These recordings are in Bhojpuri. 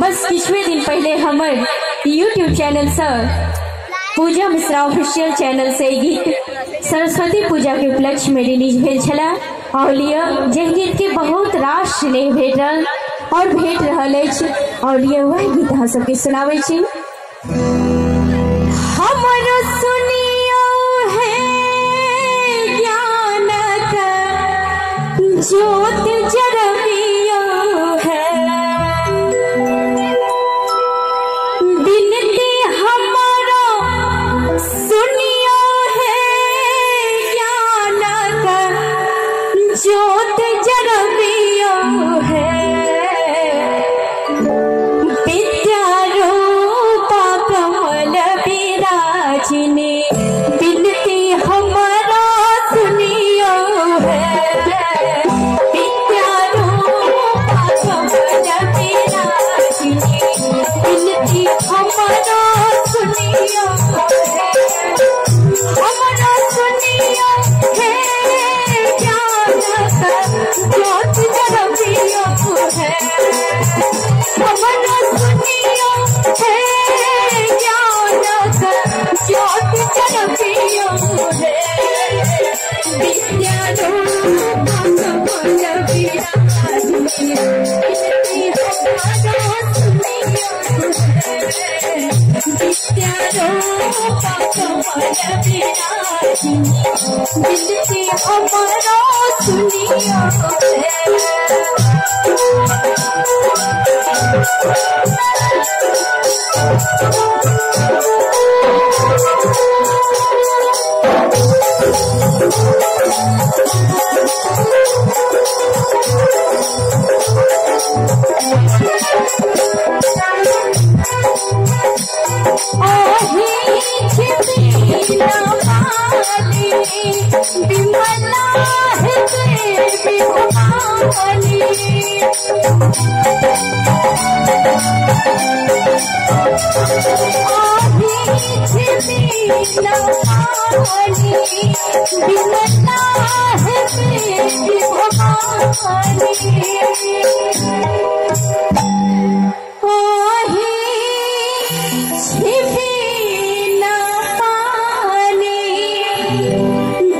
बस किछुए दिन पहले हमर YouTube चैनल से पूजा मिश्रा ऑफिशियल चैनल से गीत सरस्वती पूजा के उपलक्ष्य में रिलीज भेल छला और जे गीत के बहुत रास स्नेह भेटल और भेट रहल अछि और वह गीत अहाँ सबके सुनाबै छी। हमरो सुनियो है ज्ञान का ज्योत जरबियो है, बिनती हमारो सुनियो है ज्ञान का ज्योत जरबियो है, बिनती हमारा सुनियो है, विद्या रूपा कमल विराजिनी, बिनती हमारा सुनियो है, हमारा सुनियो है ज्ञान का ज्योत जरबियो है, हमारा सुनियो है ज्ञान का ज्योत जरबियो है, विद्या रूपा कमल विराजिनी, बिनती हमारा सुनियो है, विद्या रूपा कमल विराजिनी, बिनती हमारा सुनियो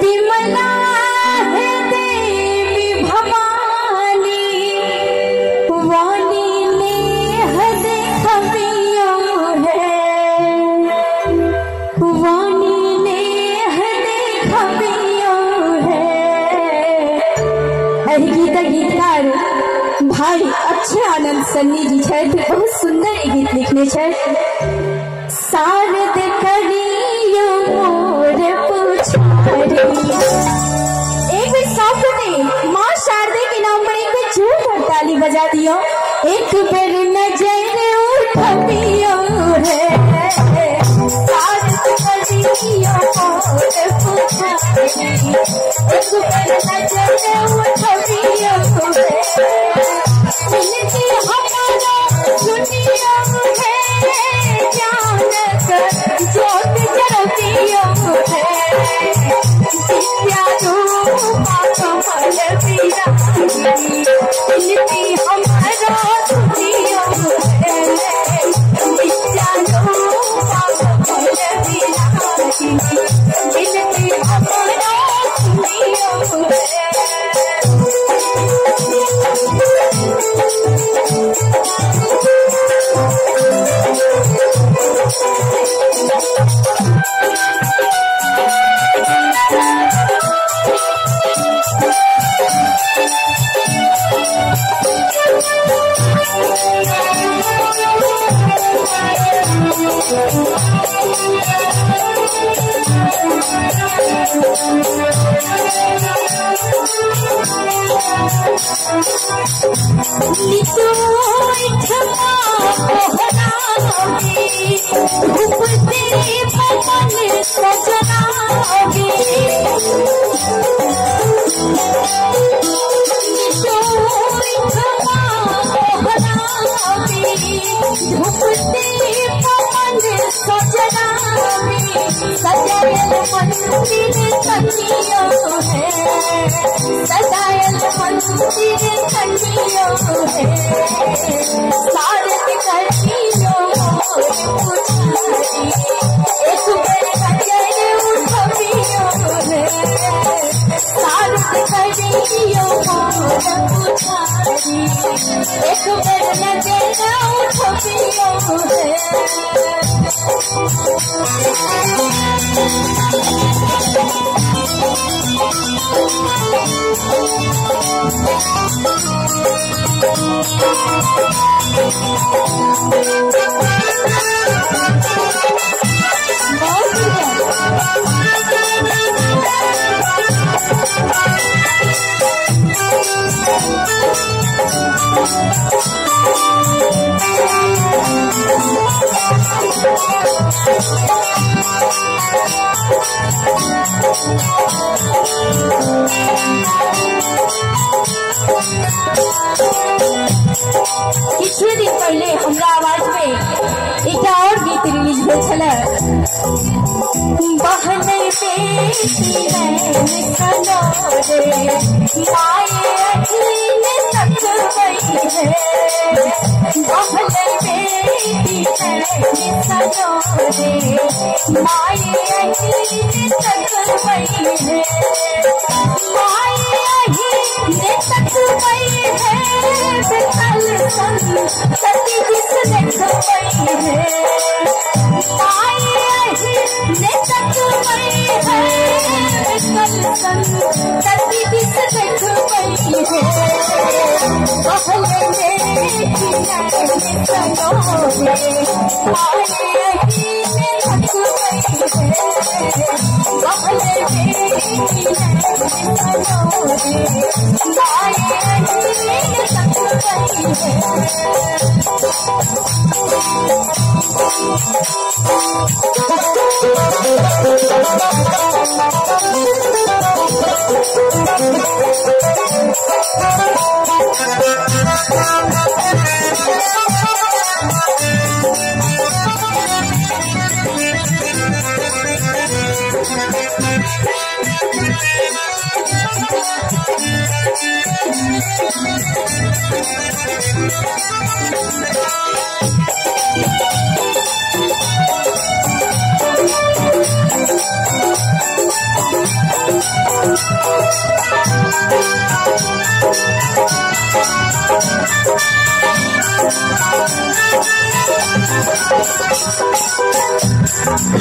विमला है देवी भवानी, विमला है देवी भवानी, गीतकार भाई अच्छे आनंद सन्नी जी छथि, बहुत सुंदर गीत लिखने छथि। शारद करियो मोर पुछारी, एक भी साथ में माँ शारदे के नाम पर एक बार जोर कर ताली बजा दियो, एक बेर नजर उठबियो रे, शारद करियो मोर पुछारी, एक बेर नजर उठबियो रे, बिनती हमारा सुनियो है ज्ञान का ज्योत जरबियो है, विद्या रूपा कमल विराजिनी, बिनती हमारा सुनियो है, विद्या रूपा कमल विराजिनी, बिनती हमारा सुनियो है। सजल मन मंदिर कन्नियों है, सजायल मंदिर कन्नियों है, सारद कन्नियों पुजारी, एक बेर नजर उठबियो है, सारद कन्नियों पुजारी, एक बेर नजर उठबियो है। कुछ दिन पहले हमरा आवाज में एक और गीत रिलीज भेल छलै, बहन बेटी सनो रे माये अखीन तकबई है, बहन बेटी सनो रे माये अखीन तकबई है, माये अखीन तकबई है, बेकल संग सती जिसने खबई है, माये अखीन तकबई है, बेकल संग सती जिसने खबई है, बहन बेटी सनो रे माये अखीन तकबई है, बहन बेटी सनो रे माये अखीन तकबई है।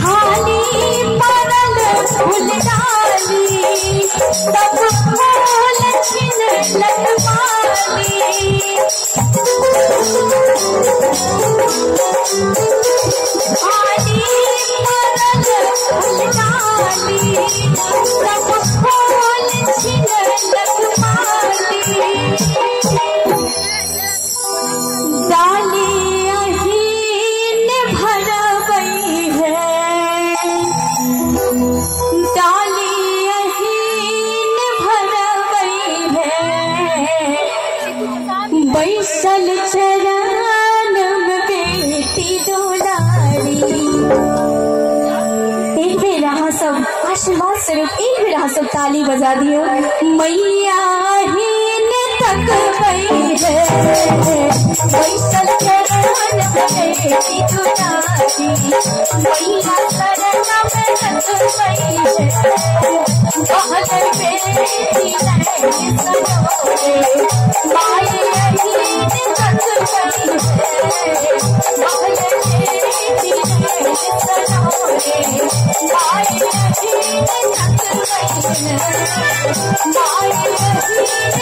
खाली परल फूल डाली तब फूल छिन लटमाली, खाली परल फूल डाली तब फूल छिन लटमाली, डाली अहीन भरबई है, डाली अहीन भरबई है, बैसल चरण में बेटी दुलारी। एक बेर अहाँ सब आशीर्वाद स्वरूप एक बेर अहाँ सब ताली बजा दियो। मैया अहीन तकबई है, बैसल चरण में बेटी दुलारी, मैया शरण में तकबई है, बहन बेटी सनो रे माये अहीन तकबई है, बहन बेटी सनो रे माये अहीन तकबई है, माये अहीन